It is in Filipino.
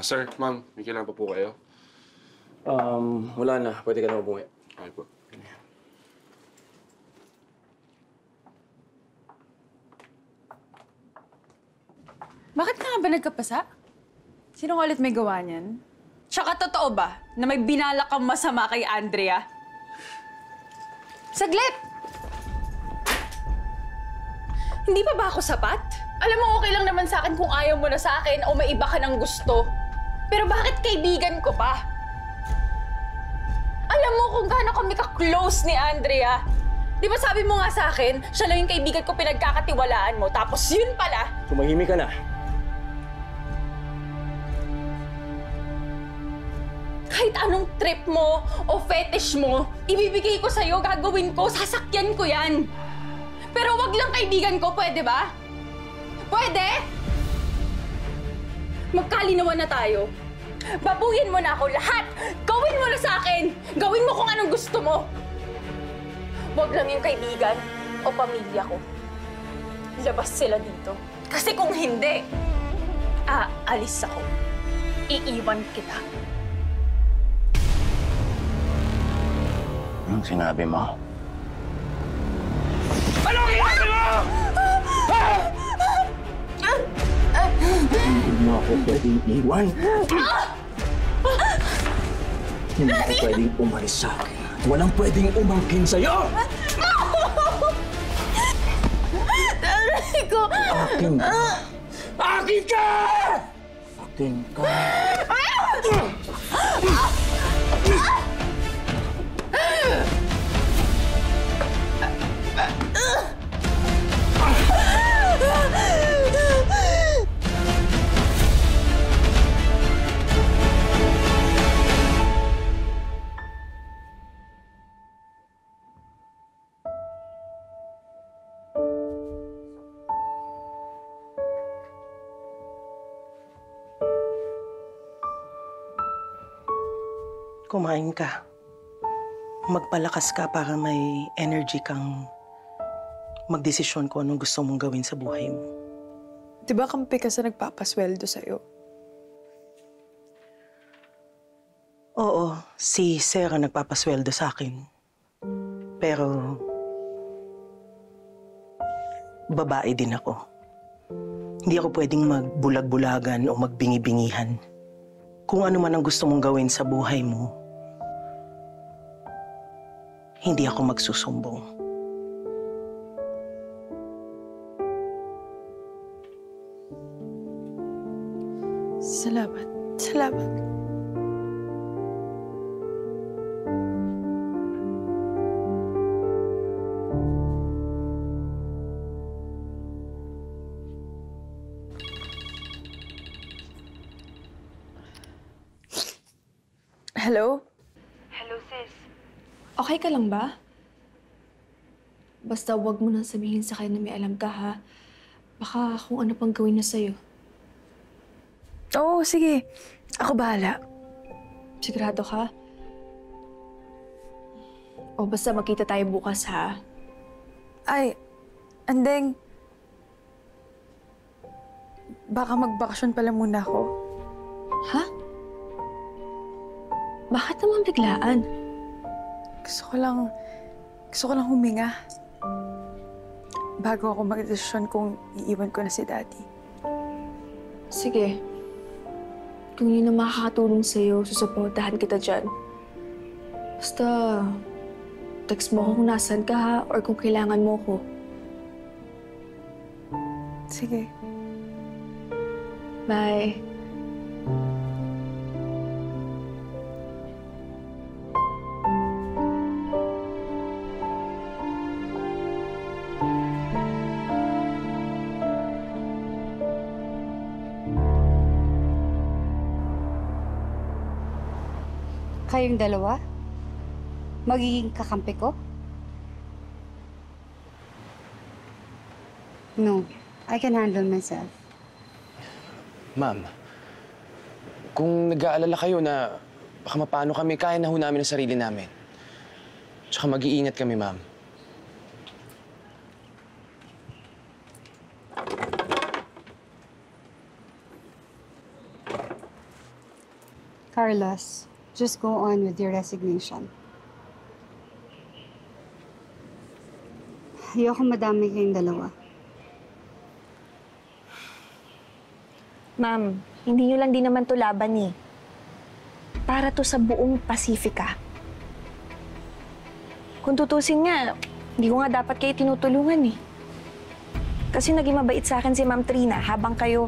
Sir, ma'am, may kailangan pa po kayo? Wala na. Pwede ka na umuwi. Okay po. Bakit ka nga ba nagkapasa? Sino ulit may gawa niyan? Tsaka totoo ba na may binalak kang masama kay Andrea? Saglit! Hindi pa ba ako sapat? Alam mo, okay lang naman sa akin kung ayaw mo na sa akin o may iba ka ng gusto. Pero bakit kaibigan ko pa? Alam mo kung gaano kami ka-close ni Andrea. Di ba sabi mo nga sa akin, siya lang yung kaibigan ko pinagkakatiwalaan mo, tapos yun pala. Tumahimik ka na. Kahit anong trip mo o fetish mo, ibibigay ko sa'yo, gagawin ko, sasakyan ko yan. Pero wag lang kaibigan ko, pwede ba? Pwede? Magkalinawan na tayo. Babuyin mo na ako lahat! Gawin mo na sa akin! Gawin mo kung anong gusto mo! Wag lang yung kaibigan o pamilya ko. Labas sila dito. Kasi kung hindi, aalis ako. Iiwan kita. Anong sinabi mo? Anong sinabi mo?! Hindi mo ako pwedeng iwan. Hindi ako pwedeng umalis sa akin. Walang pwedeng umangkin sa'yo! Taray ko! Akin ka! Akin ka! Akin ka! Kumain ka. Magpalakas ka para may energy kang magdesisyon kung anong gusto mong gawin sa buhay mo. Di ba kampi ka sa nagpapasweldo sa'yo? Oo, si Sarah nagpapasweldo sa akin. Pero babae din ako. Hindi ako pwedeng magbulag-bulagan o magbingi-bingihan. Kung ano man ang gusto mong gawin sa buhay mo, hindi ako magsusumbong. Salamat. Salamat. Hello? Hello, sis. Okay ka lang ba? Basta wag mo nang sabihin sa kanya na may alam ka, ha? Baka kung ano pang gawin niya sa'yo. Oo, sige. Ako bahala. Sigurado ka? O basta magkita tayo bukas, ha? Ay, andeng. Baka magbakasyon pala muna ako. Ha? Bakit naman biglaan? Gusto ko lang huminga. Bago ako mag-desisyon kung iiwan ko na si Daddy. Sige. Kung yun ang makakatulong sa'yo, susuportahan kita dyan. Basta, text mo ako kung nasan ka, ha? Or kung kailangan mo ko. Sige. Bye. Kayong dalawa? Magiging kakampi ko? No, I can handle myself. Ma'am, kung nag-aalala kayo na baka mapano kami, kaya na ho namin ang sarili namin. Tsaka mag-iingat kami, ma'am. Carlos, just go on with your resignation. Ayoko madami kayong dalawa. Ma'am, hindi nyo lang din naman to laban eh. Para to sa buong Pasifika. Kung tutusin nga, hindi ko nga dapat kayo tinutulungan eh. Kasi naging mabait sa akin si Ma'am Trina habang kayo